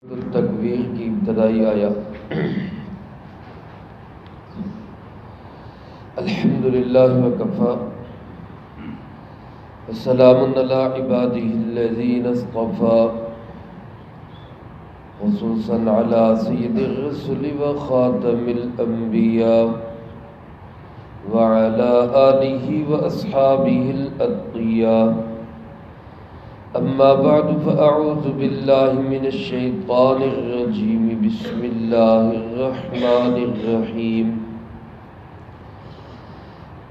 التکویر کی ابتدائی آیات۔ الحمدللہ وکفی وسلام علی عبادہ الذین اصطفی، خصوصا علی سید الرسل وخاتم الانبیاء وعلی آلہ واصحابہ الاتقیاء۔ اما بعد فاعوذ باللہ من الشیطان الرجیم، بسم اللہ الرحمن الرحیم۔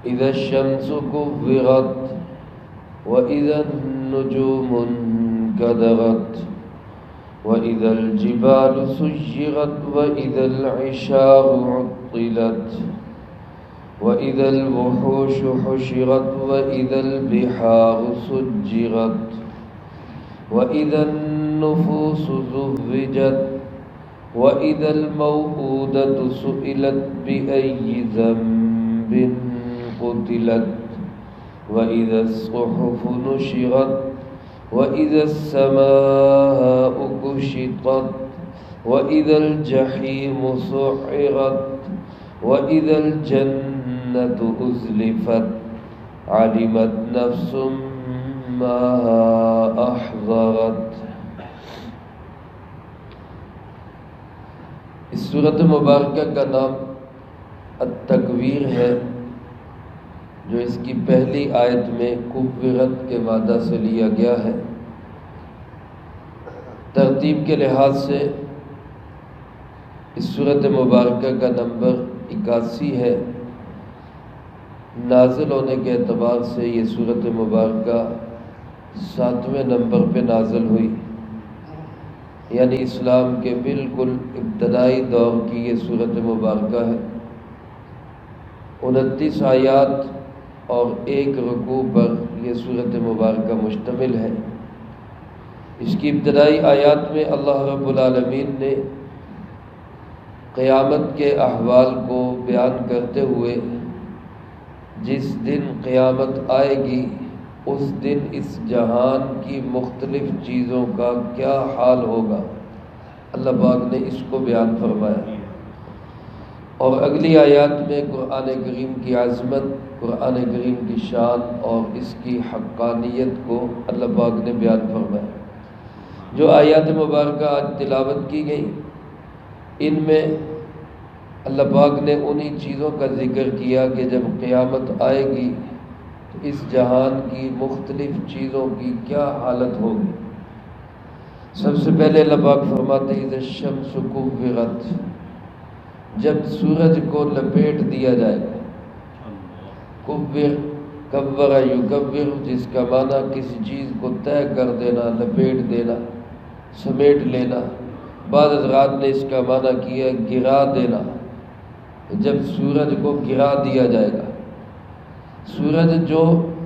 اذا الشمس كورت واذا النجوم انكدرت واذا الجبال سيرت واذا العشار عطلت واذا الوحوش حشرت واذا البحار سجرت وَإِذَا النُّفُوسُ زُوِّجَتْ وَإِذَا الْمَوْءُودَةُ سُئِلَتْ بِأَيِّ ذَنبٍ قُتِلَتْ وَإِذَا الصُّحُفُ نُشِرَتْ وَإِذَا السَّمَاءُ كُشِطَتْ وَإِذَا الْجَحِيمُ سُعِّرَتْ وَإِذَا الْجَنَّةُ أُزْلِفَتْ عَلِمَتْ نَفْسٌ ما احضرت۔ اس سورۃ مبارکہ کا نام التکویر ہے، جو اس کی پہلی آیت میں کورت کے مادہ سے لیا گیا ہے۔ ترتیب کے لحاظ سے اس سورۃ مبارکہ کا نمبر 81 ہے۔ نازل ہونے کے اعتبار سے یہ سورۃ مبارکہ 7ویں نمبر پہ نازل ہوئی، یعنی اسلام کے بالکل ابتدائی دور کی یہ سورۃ مبارکہ ہے۔ 29 آیات اور 1 رکوع پر یہ سورۃ مبارکہ مشتمل ہے۔ اس کی ابتدائی آیات میں اللہ رب العالمین نے قیامت کے احوال کو بیان کرتے ہوئے جس دن قیامت آئے گی اس دن اس جہان کی مختلف چیزوں کا کیا حال ہوگا، اللہ پاک نے اس کو بیان فرمایا۔ اور اگلی آیات میں قرآن کریم کی عظمت، قرآن کریم کی شان اور اس کی حقانیت کو اللہ پاک نے بیان فرمایا۔ جو آیات مبارکہ آج تلاوت کی گئی، ان میں اللہ پاک نے انہی چیزوں کا ذکر کیا کہ جب قیامت آئے گی تو اس جہان کی مختلف چیزوں کی کیا حالت ہوگی۔ سب سے پہلے اللہ پاک فرماتے ہیں اذا الشمس کورت، جب سورج کو لپیٹ دیا جائے گا۔ کور، کور یکور، جس کا معنی کسی چیز کو طے کر دینا، لپیٹ دینا، سمیٹ لینا۔ بعض حضرات نے اس کا معنی کیا گرا دینا، جب سورج کو گرا دیا جائے گا۔ سورج جو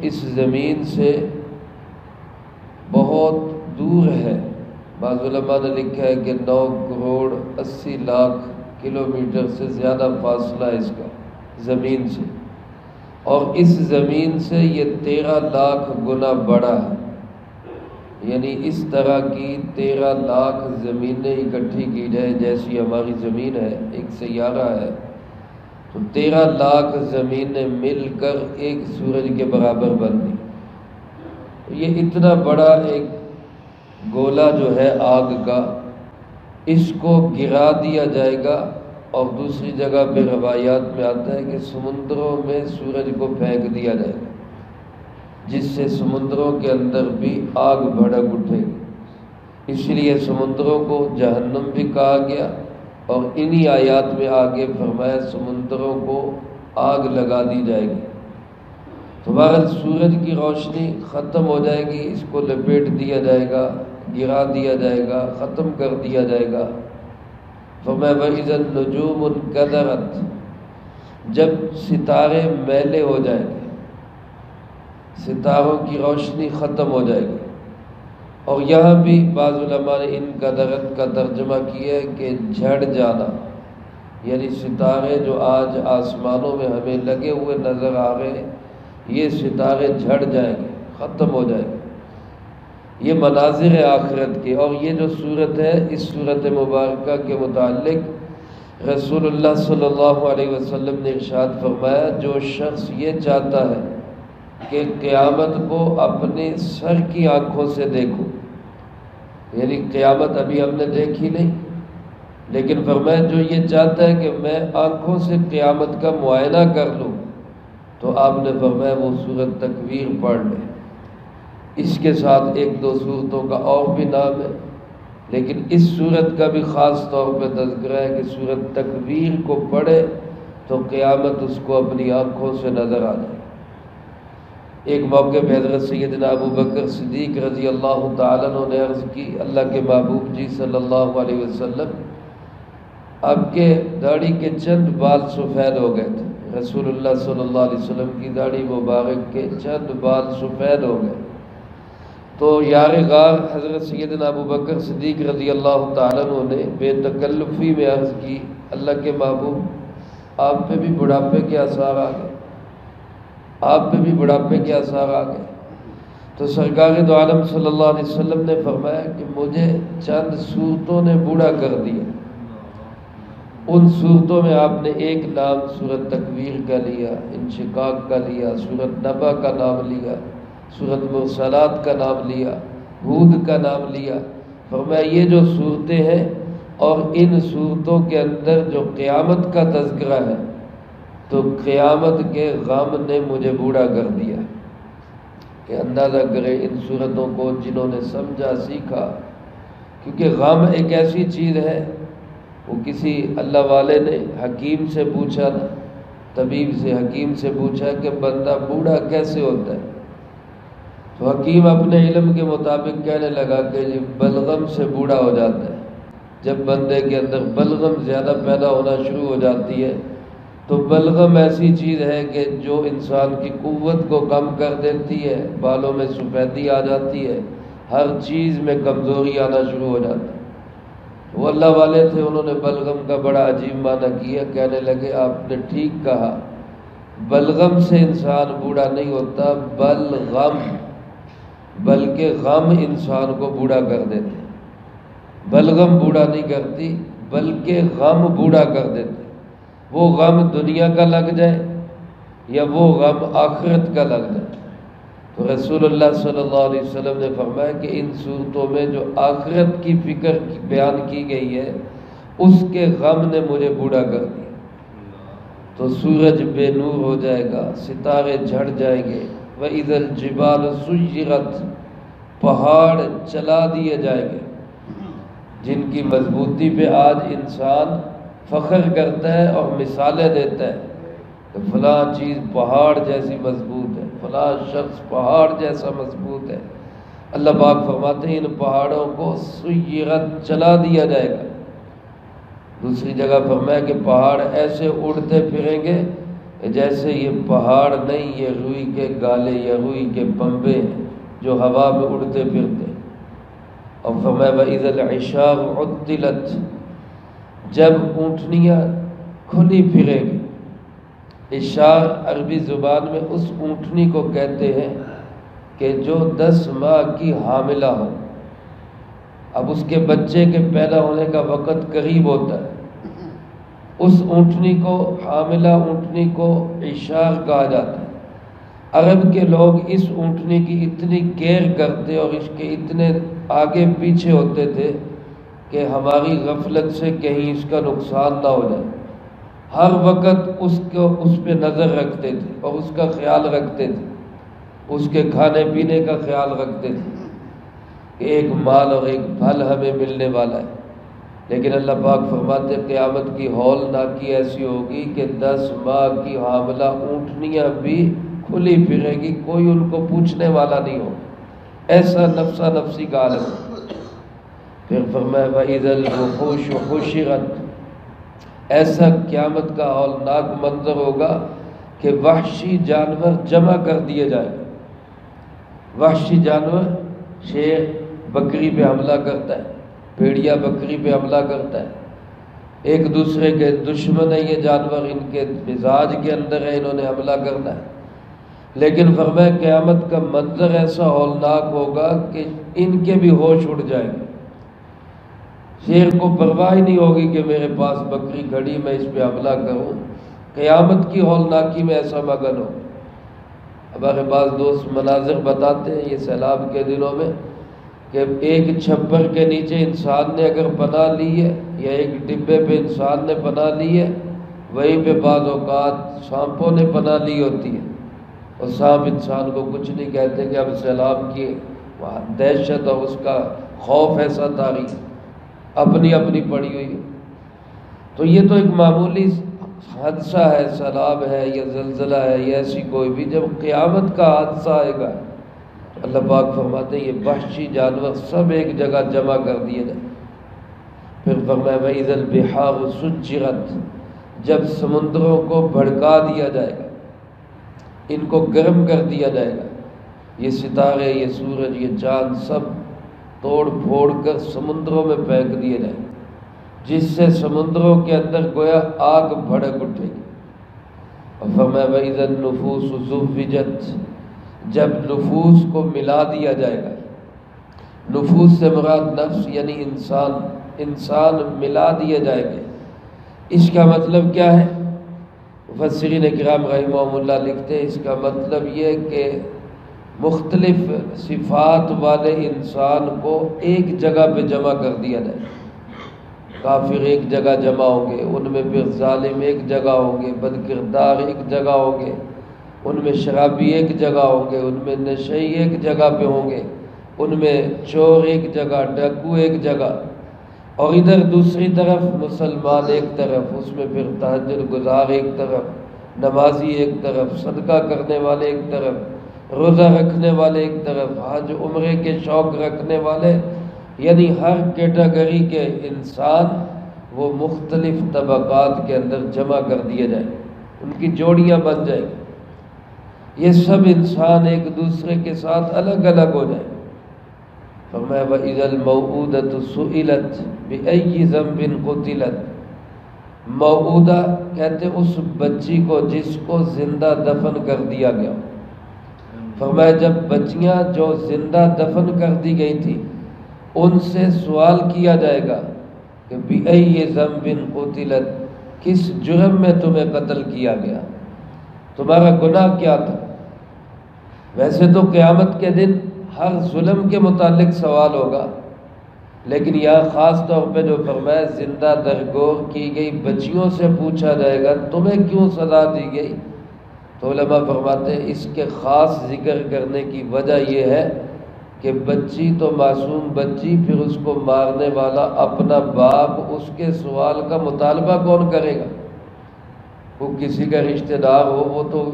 اس زمین سے بہت دور ہے، بعض علماء نے لکھا ہے کہ 9 کروڑ 80 لاکھ کلومیٹر سے زیادہ فاصلہ ہے اس کا زمین سے، اور اس زمین سے یہ 13 لاکھ گنا بڑا ہے۔ یعنی اس طرح کی 13 لاکھ زمینیں اکٹھی کی جائے جیسی ہماری زمین ہے، ایک سیارہ ہے، تو 13 لاکھ زمینیں مل کر ایک سورج کے برابر بنتی۔ یہ اتنا بڑا ایک گولا جو ہے آگ کا، اس کو گرا دیا جائے گا۔ اور دوسری جگہ پہ روایات میں آتا ہے کہ سمندروں میں سورج کو پھینک دیا جائے گا، جس سے سمندروں کے اندر بھی آگ بھڑک اٹھے گی۔ اس لیے سمندروں کو جہنم بھی کہا گیا، اور انہی آیات میں آگے فرمایا سمندروں کو آگ لگا دی جائے گی۔ تو بہرحال سورج کی روشنی ختم ہو جائے گی، اس کو لپیٹ دیا جائے گا، گرا دیا جائے گا، ختم کر دیا جائے گا۔ فرمایا وَإِذَا النُّجُومُ انْكَدَرَتْ، جب ستارے میلے ہو جائیں گے، ستاروں کی روشنی ختم ہو جائے گی۔ اور یہاں بھی بعض علماء نے انقدرت کا ترجمہ کیا ہے کہ جھڑ جانا، یعنی ستارے جو آج آسمانوں میں ہمیں لگے ہوئے نظر آ رہے ہیں، یہ ستارے جھڑ جائیں گے، ختم ہو جائیں گے۔ یہ مناظر آخرت کے. اور یہ جو صورت ہے، اس صورت مبارکہ کے متعلق رسول اللہ صلی اللہ علیہ وسلم نے ارشاد فرمایا، جو شخص یہ چاہتا ہے کہ قیامت کو اپنے سر کی آنکھوں سے دیکھو، یعنی قیامت ابھی ہم نے دیکھی نہیں، لیکن فرمایا جو یہ چاہتا ہے کہ میں آنکھوں سے قیامت کا معائنہ کر لوں، تو آپ نے فرمایا وہ سورۃ تکویر پڑھ لے. اس کے ساتھ ایک دو صورتوں کا اور بھی نام ہے، لیکن اس صورت کا بھی خاص طور پہ تذکرہ ہے کہ سورۃ تکویر کو پڑھے تو قیامت اس کو اپنی آنکھوں سے نظر آ جائے. ایک موقع پہ حضرت سیدنا ابو بکر صدیق رضی اللہ تعالیٰ عنہ نے عرض کی، اللہ کے محبوب جی صلی اللہ علیہ وسلم، آپ کے داڑھی کے چند بال سفید ہو گئے تھے. رسول اللہ صلی اللہ علیہ وسلم کی داڑھی مبارک کے چند بال سفید ہو گئے. تو یار غار حضرت سیدنا ابو بکر صدیق رضی اللہ تعالیٰ عنہ نے بے تکلفی میں عرض کی، اللہ کے محبوب آپ پہ بھی بڑھاپے کے آثار آ گئے، آپ پہ بھی بڑھاپے کے آثار آ گئے. تو سرکار دو عالم صلی اللہ علیہ وسلم نے فرمایا کہ مجھے چند صورتوں نے بوڑھا کر دیا. ان صورتوں میں آپ نے ایک نام سورۃ تکویر کا لیا، انشقاق کا لیا، سورۃ نبا کا نام لیا، سورۃ مرسلات کا نام لیا، ہود کا نام لیا. فرمایا یہ جو صورتیں ہیں اور ان صورتوں کے اندر جو قیامت کا تذکرہ ہے، تو قیامت کے غم نے مجھے بوڑھا کر دیا. کہ اندازہ کرے ان صورتوں کو جنہوں نے سمجھا سیکھا، کیونکہ غم ایک ایسی چیز ہے. وہ کسی اللہ والے نے حکیم سے پوچھا نا، طبیب سے، حکیم سے پوچھا کہ بندہ بوڑھا کیسے ہوتا ہے؟ تو حکیم اپنے علم کے مطابق کہنے لگا کہ یہ بلغم سے بوڑھا ہو جاتا ہے. جب بندے کے اندر بلغم زیادہ پیدا ہونا شروع ہو جاتی ہے، تو بلغم ایسی چیز ہے کہ جو انسان کی قوت کو کم کر دیتی ہے، بالوں میں سفیدی آ جاتی ہے، ہر چیز میں کمزوری آنا شروع ہو جاتی ہے. وہ اللہ والے تھے، انہوں نے بلغم کا بڑا عجیب معنی کیا. کہنے لگے آپ نے ٹھیک کہا، بلغم سے انسان بوڑھا نہیں ہوتا، بلغم، بلکہ غم انسان کو بوڑھا کر دیتے. بلغم بوڑھا نہیں کرتی، بلکہ غم بوڑھا کر دیتے. وہ غم دنیا کا لگ جائے یا وہ غم آخرت کا لگ جائے. تو رسول اللہ صلی اللہ علیہ وسلم نے فرمایا کہ ان صورتوں میں جو آخرت کی فکر بیان کی گئی ہے، اس کے غم نے مجھے بوڑھا کر دیا. تو سورج بے نور ہو جائے گا، ستارے جھڑ جائیں گے، وَإِذَا الْجِبَالُ سُيِّرَتْ، پہاڑ چلا دیے جائیں گے، جن کی مضبوطی پہ آج انسان فخر کرتا ہے اور مثالیں دیتا ہے کہ فلاں چیز پہاڑ جیسی مضبوط ہے، فلاں شخص پہاڑ جیسا مضبوط ہے. اللہ پاک فرماتے ہیں ان پہاڑوں کو سیرت چلا دیا جائے گا. دوسری جگہ فرمایا کہ پہاڑ ایسے اڑتے پھریں گے جیسے یہ پہاڑ نہیں، یہ روئی کے گالے یا روئی کے پنبے ہیں جو ہوا میں اڑتے پھرتے. اور فرمایا وَإِذَا الْعِشَارُ عُطِّلَتْ، جب اونٹنیاں کھلی پھریں گی. اشار عربی زبان میں اس اونٹنی کو کہتے ہیں کہ جو 10 ماہ کی حاملہ ہو. اب اس کے بچے کے پیدا ہونے کا وقت قریب ہوتا ہے، اس اونٹنی کو، حاملہ اونٹنی کو اشار کہا جاتا ہے. عرب کے لوگ اس اونٹنی کی اتنی کیئر کرتے اور اس کے اتنے آگے پیچھے ہوتے تھے کہ ہماری غفلت سے کہیں اس کا نقصان نہ ہو جائے. ہر وقت اس پہ نظر رکھتے تھے اور اس کا خیال رکھتے تھے، اس کے کھانے پینے کا خیال رکھتے تھے کہ ایک مال اور ایک پھل ہمیں ملنے والا ہے. لیکن اللہ پاک فرماتے قیامت کی ہولناکی ایسی ہوگی کہ 10 ماہ کی حاملہ اونٹنیاں بھی کھلی پھرے گی، کوئی ان کو پوچھنے والا نہیں ہو. ایسا نفسا نفسی کا عالم. پھر فرمایا وَإِذَا الْوُحُوشُ حُشِرَتْ، ایسا قیامت کا ہولناک منظر ہوگا کہ وحشی جانور جمع کر دیے جائیں گے. وحشی جانور، شیر بکری پہ حملہ کرتا ہے، بھیڑیا بکری پہ حملہ کرتا ہے، ایک دوسرے کے دشمن ہیں یہ جانور، ان کے مزاج کے اندر ہے، انہوں نے حملہ کرنا ہے. لیکن فرمایا قیامت کا منظر ایسا ہولناک ہوگا کہ ان کے بھی ہوش اڑ جائیں گے. شیر کو پرواہ ہی نہیں ہوگی کہ میرے پاس بکری کھڑی، میں اس پہ حملہ کروں. قیامت کی ہولناکی میں ایسا مگن ہو. ہمارے بعض دوست مناظر بتاتے ہیں یہ سیلاب کے دنوں میں کہ ایک چھپر کے نیچے انسان نے اگر پناہ لی ہے یا ایک ڈبے پہ انسان نے پناہ لی ہے، وہیں پہ بعض اوقات سانپوں نے پناہ لی ہوتی ہے، اور سانپ انسان کو کچھ نہیں کہتے کہ اب سیلاب کی دہشت اور اس کا خوف ایسا طاری اپنی اپنی پڑی ہوئی ہے. تو یہ تو ایک معمولی حادثہ ہے، سیلاب ہے یا زلزلہ ہے یا ایسی کوئی بھی. جب قیامت کا حادثہ آئے گا اللہ پاک فرماتے ہیں یہ وحشی جانور سب ایک جگہ جمع کر دیے جائیں. پھر فرمایا وَإِذَا الْبِحَارُ سُجِّرَتْ، جب سمندروں کو بھڑکا دیا جائے گا، ان کو گرم کر دیا جائے گا، یہ ستارے، یہ سورج، یہ چاند سب توڑ پھوڑ کر سمندروں میں پھینک دیے جائیں، جس سے سمندروں کے اندر گویا آگ بھڑک اٹھے گی. اور فرمایا وَإِذَا النُّفُوسُ زُوِّجَتْ، جب نفوس کو ملا دیا جائے گا. نفوس سے مراد نفس یعنی انسان ملا دیے جائے گے. اس کا مطلب کیا ہے؟ مفسرین کرام رحمہم اللہ لکھتے ہیں اس کا مطلب یہ کہ مختلف صفات والے انسان کو ایک جگہ پہ جمع کر دیا جائے. کافر ایک جگہ جمع ہوں گے، ان میں پھر ظالم ایک جگہ ہوں گے، بدکردار ایک جگہ ہوں گے، ان میں شرابی ایک جگہ ہوں گے، ان میں نشئی ایک جگہ پہ ہوں گے، ان میں چور ایک جگہ، ڈاکو ایک جگہ، اور ادھر دوسری طرف مسلمان ایک طرف، اس میں پھر تہجد گزار ایک طرف، نمازی ایک طرف، صدقہ کرنے والے ایک طرف، روزہ رکھنے والے ایک طرف، حج عمرے کے شوق رکھنے والے، یعنی ہر کیٹیگری کے انسان وہ مختلف طبقات کے اندر جمع کر دیے جائیں، ان کی جوڑیاں بن جائیں. یہ سب انسان ایک دوسرے کے ساتھ الگ الگ ہو جائیں. فرمایا وَإِذَا الْمَوْءُودَةُ سُئِلَتْ بِأَيِّ ذَنبٍ قُتِلَتْ. موعودہ کہتے اس بچی کو جس کو زندہ دفن کر دیا گیا. فرمایا جب بچیاں جو زندہ دفن کر دی گئی تھی ان سے سوال کیا جائے گا کہ بِأَيِّ ذَنبٍ قُتِلَتْ، کس جرم میں تمہیں قتل کیا گیا، تمہارا گناہ کیا تھا. ویسے تو قیامت کے دن ہر ظلم کے متعلق سوال ہوگا، لیکن یہاں خاص طور پہ جو فرمایا زندہ درگور کی گئی بچیوں سے پوچھا جائے گا تمہیں کیوں سزا دی گئی. تو علماء فرماتے ہیں اس کے خاص ذکر کرنے کی وجہ یہ ہے کہ بچی تو معصوم بچی، پھر اس کو مارنے والا اپنا باپ، اس کے سوال کا مطالبہ کون کرے گا؟ وہ کسی کا رشتہ دار ہو، وہ تو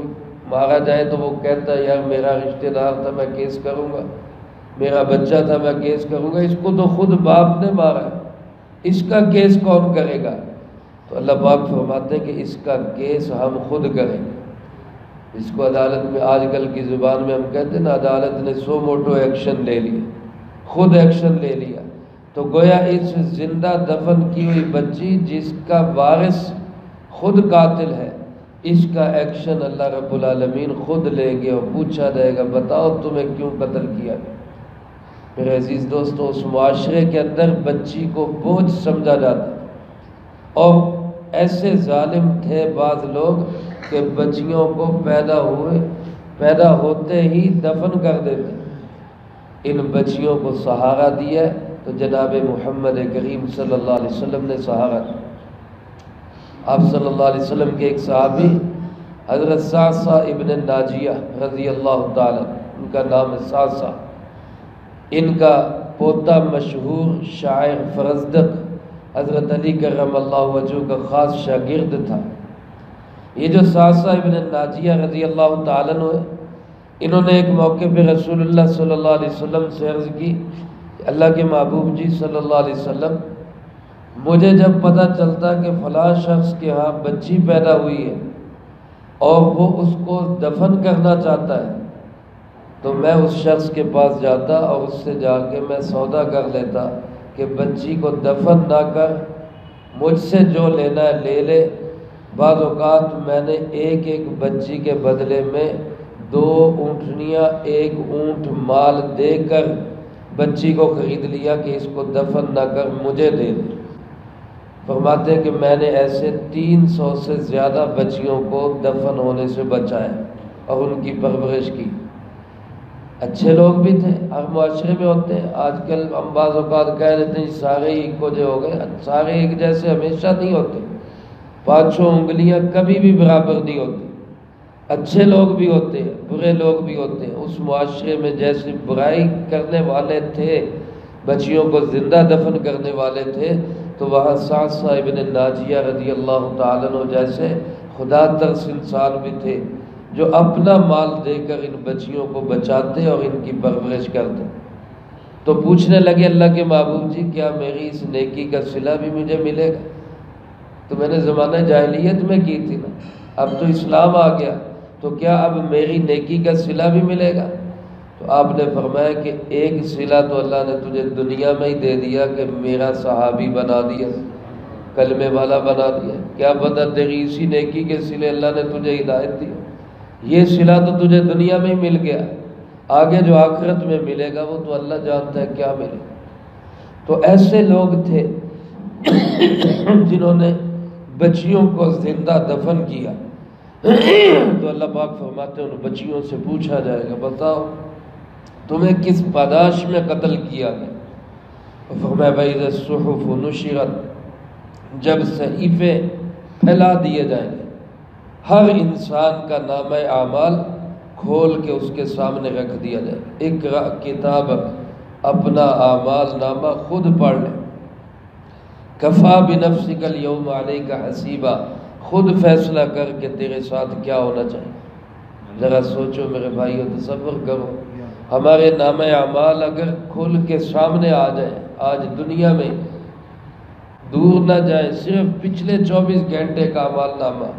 مارا جائے تو وہ کہتا ہے یار میرا رشتہ دار تھا میں کیس کروں گا، میرا بچہ تھا میں کیس کروں گا. اس کو تو خود باپ نے مارا، اس کا کیس کون کرے گا؟ تو اللہ پاک فرماتے ہیں کہ اس کا کیس ہم خود کریں گے. اس کو عدالت میں آج کل کی زبان میں ہم کہتے ہیں نا عدالت نے سو موٹو ایکشن لے لیا، خود ایکشن لے لیا. تو گویا اس زندہ دفن کی ہوئی بچی جس کا وارث خود قاتل ہے، اس کا ایکشن اللہ رب العالمین خود لیں گے اور پوچھا جائے گا بتاؤ تمہیں کیوں قتل کیا گیا. میرے عزیز دوستو اس معاشرے کے اندر بچی کو بوجھ سمجھا جاتا اور ایسے ظالم تھے بعض لوگ کہ بچیوں کو پیدا ہوتے ہی دفن کر دیتے. ان بچیوں کو سہارا دیا تو جناب محمد کریم صلی اللہ علیہ وسلم نے سہارا دیا. آپ صلی اللہ علیہ وسلم کے ایک صحابی حضرت صعصع ابن ناجیہ رضی اللہ تعالی، ان کا نام ہے صعصع، ان کا پوتا مشہور شاعر فرزدق حضرت علی کرم اللہ وجہہ کا خاص شاگرد تھا. یہ جو صعصع ابن ناجیہ رضی اللہ تعالیٰ عنہ ہے، انہوں نے ایک موقع پہ رسول اللہ صلی اللہ علیہ وسلم سے عرض کی اللہ کے محبوب جی صلی اللہ علیہ وسلم، مجھے جب پتہ چلتا کہ فلاں شخص کے ہاں بچی پیدا ہوئی ہے اور وہ اس کو دفن کرنا چاہتا ہے تو میں اس شخص کے پاس جاتا اور اس سے جا کے میں سودا کر لیتا کہ بچی کو دفن نہ کر، مجھ سے جو لینا ہے لے لے. بعض اوقات میں نے ایک بچی کے بدلے میں 2 اونٹنیاں 1 اونٹ مال دے کر بچی کو خرید لیا کہ اس کو دفن نہ کر مجھے دے دے۔ فرماتے ہیں کہ میں نے ایسے 300 سے زیادہ بچیوں کو دفن ہونے سے بچایا اور ان کی پرورش کی۔ اچھے لوگ بھی تھے، ہر معاشرے میں ہوتے ہیں۔ آج کل ہم بعض اوقات کہہ دیتے ہیں سارے ایک جو ہو گئے، سارے ایک جیسے ہمیشہ نہیں ہوتے، 5 انگلیاں کبھی بھی برابر نہیں ہوتی۔ اچھے لوگ بھی ہوتے ہیں، برے لوگ بھی ہوتے ہیں۔ اس معاشرے میں جیسے برائی کرنے والے تھے، بچیوں کو زندہ دفن کرنے والے تھے، تو وہاں سعد ابن ناجیہ رضی اللہ تعالیٰ عنہ جیسے خدا ترس انسان بھی تھے جو اپنا مال دے کر ان بچیوں کو بچاتے اور ان کی پرورش کرتے۔ تو پوچھنے لگے اللہ کے محبوب جی کیا میری اس نیکی کا صلہ بھی مجھے ملے گا؟ تو میں نے زمانہ جاہلیت میں کی تھی نا، اب تو اسلام آ گیا، تو کیا اب میری نیکی کا صلہ بھی ملے گا؟ تو آپ نے فرمایا کہ ایک صلہ تو اللہ نے تجھے دنیا میں ہی دے دیا کہ میرا صحابی بنا دیا، کلمے والا بنا دیا۔ کیا پتہ تیری اسی نیکی کے صلے اللہ نے تجھے ہدایت دی، یہ صلہ تو تجھے دنیا میں ہی مل گیا، آگے جو آخرت میں ملے گا وہ تو اللہ جانتا ہے کیا ملے گا۔ تو ایسے لوگ تھے جنہوں نے بچیوں کو زندہ دفن کیا۔ تو اللہ پاک فرماتے ہیں ان بچیوں سے پوچھا جائے گا بتاؤ تمہیں کس پاداش میں قتل کیا گیا؟ فرمایا بھائی الصحف نشرت، جب صحیفے پھیلا دیے جائیں گے، ہر انسان کا نامہ اعمال کھول کے اس کے سامنے رکھ دیا جائے۔ اقرأ کتابک، اپنا اعمال نامہ خود پڑھ لے۔ کفا بنفسک اليوم علیک حسیبا، خود فیصلہ کر کے تیرے ساتھ کیا ہونا چاہیے۔ ذرا سوچو میرے بھائیو، تصور کرو ہمارے نامہ اعمال اگر کھل کے سامنے آ جائے، آج دنیا میں دور نہ جائے، صرف پچھلے 24 گھنٹے کا اعمال نامہ،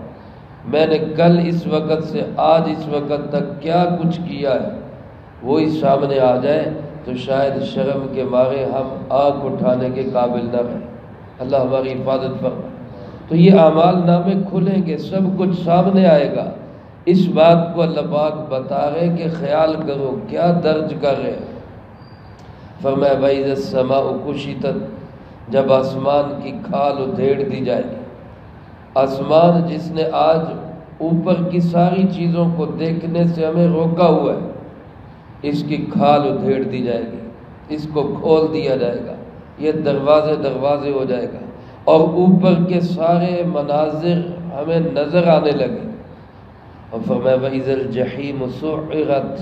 میں نے کل اس وقت سے آج اس وقت تک کیا کچھ کیا ہے، وہی سامنے آ جائے تو شاید شرم کے مارے ہم آنکھ اٹھانے کے قابل نہ رہیں۔ اللہ ہماری حفاظت فرمائے۔ تو یہ اعمال نامے کھلیں گے، سب کچھ سامنے آئے گا۔ اس بات کو اللہ پاک بتا رہے کہ خیال کرو کیا درج کر رہے ہیں۔ فرمایا وَإِذَا السَّمَاءُ كُشِطَتْ، جب آسمان کی کھال ادھیڑ دی جائے گی۔ آسمان جس نے آج اوپر کی ساری چیزوں کو دیکھنے سے ہمیں روکا ہوا ہے، اس کی کھال ادھیڑ دی جائے گی، اس کو کھول دیا جائے گا، یہ دروازے ہو جائے گا، اور اوپر کے سارے مناظر ہمیں نظر آنے لگے۔ اور فرمایا وَإِذَا الْجَحِيمُ سُعِّرَتْ،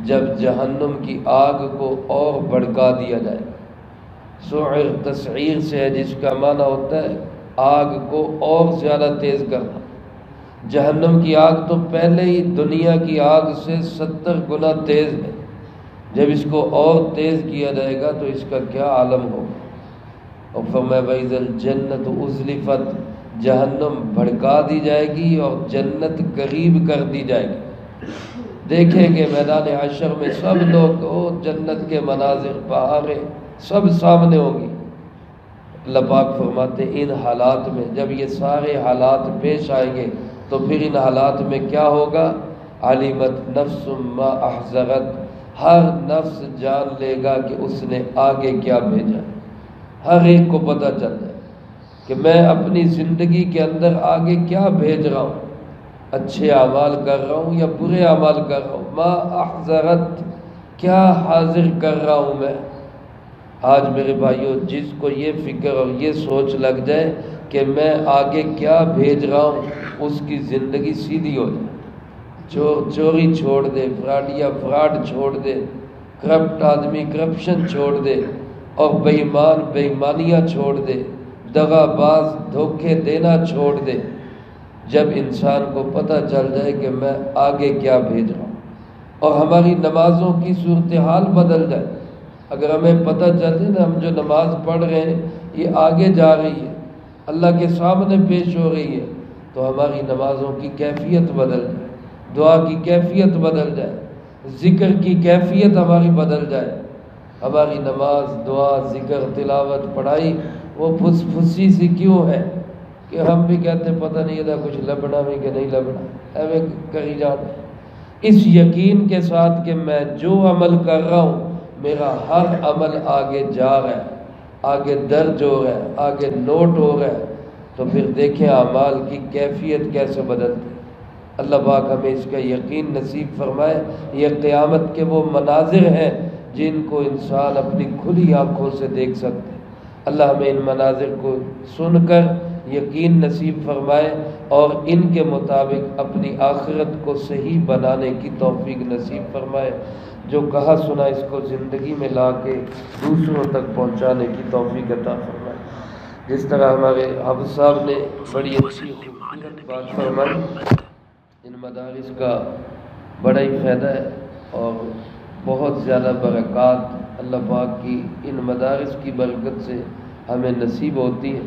جب جہنم کی آگ کو اور بھڑکا دیا جائے۔ سعر تسعیر سے ہے، جس کا معنی ہوتا ہے آگ کو اور زیادہ تیز کرنا۔ جہنم کی آگ تو پہلے ہی دنیا کی آگ سے 70 گنا تیز ہے، جب اس کو اور تیز کیا جائے گا تو اس کا کیا عالم ہوگا۔ اور فرمایا وَإِذَا الْجَنَّةُ أُزْلِفَتْ، جہنم بھڑکا دی جائے گی اور جنت قریب کر دی جائے گی۔ دیکھیں گے میدان حشر میں سب لوگ جنت کے مناظر، پہاڑیں سب سامنے ہوں گی۔ اللہ پاک فرماتے ان حالات میں جب یہ سارے حالات پیش آئیں گے تو پھر ان حالات میں کیا ہوگا؟ عَلِمَتْ نَفْسٌ مَا أَحْضَرَتْ، ہر نفس جان لے گا کہ اس نے آگے کیا بھیجا۔ ہر ایک کو پتہ چل جائے کہ میں اپنی زندگی کے اندر آگے کیا بھیج رہا ہوں، اچھے اعمال کر رہا ہوں یا برے اعمال کر رہا ہوں۔ ما احضرت، کیا حاضر کر رہا ہوں میں۔ آج میرے بھائیوں جس کو یہ فکر اور یہ سوچ لگ جائے کہ میں آگے کیا بھیج رہا ہوں، اس کی زندگی سیدھی ہو جائے۔ چوری چھوڑ دے، فراڈ چھوڑ دے، کرپٹ آدمی کرپشن چھوڑ دے، اور بے ایمان بے ایمانیاں چھوڑ دے، دغا باز دھوکے دینا چھوڑ دے۔ جب انسان کو پتہ چل جائے کہ میں آگے کیا بھیج رہا ہوں، اور ہماری نمازوں کی صورتحال بدل جائے، اگر ہمیں پتہ چل جائے نا ہم جو نماز پڑھ رہے ہیں یہ آگے جا رہی ہے، اللہ کے سامنے پیش ہو رہی ہے، تو ہماری نمازوں کی کیفیت بدل جائے، دعا کی کیفیت بدل جائے، ذکر کی کیفیت ہماری بدل جائے۔ ہماری نماز، دعا، ذکر، تلاوت، پڑھائی وہ پھس پھسی سی کیوں ہے کہ ہم بھی کہتے ہیں پتہ نہیں تھا کچھ لبنا بھی کہ نہیں لبنا، ایویں کری جانا۔ اس یقین کے ساتھ کہ میں جو عمل کر رہا ہوں میرا ہر عمل آگے جا رہا ہے، آگے درج ہو رہا ہے، آگے نوٹ ہو رہا ہے، تو پھر دیکھیں اعمال کی کیفیت کیسے بدلتی ہے۔ اللہ پاک ہمیں اس کا یقین نصیب فرمائے۔ یہ قیامت کے وہ مناظر ہیں جن کو انسان اپنی کھلی آنکھوں سے دیکھ سکتے ہیں۔ اللہ ہمیں ان مناظر کو سن کر یقین نصیب فرمائے اور ان کے مطابق اپنی آخرت کو صحیح بنانے کی توفیق نصیب فرمائے۔ جو کہا سنا اس کو زندگی میں لا کے دوسروں تک پہنچانے کی توفیق عطا فرمائے۔ جس طرح ہمارے حافظ صاحب نے بڑی اچھی خوبصورت بات فرمائی، ان مدارس کا بڑا ہی فائدہ ہے اور بہت زیادہ برکات اللہ پاک کی ان مدارس کی برکت سے ہمیں نصیب ہوتی ہے۔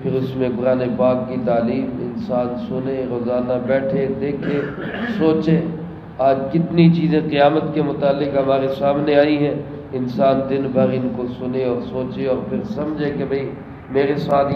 پھر اس میں قرآن پاک کی تعلیم انسان سنے، روزانہ بیٹھے دیکھے سوچے۔ آج کتنی چیزیں قیامت کے متعلق ہمارے سامنے آئی ہیں، انسان دن بھر ان کو سنے اور سوچے اور پھر سمجھے کہ بھئی میرے ساتھ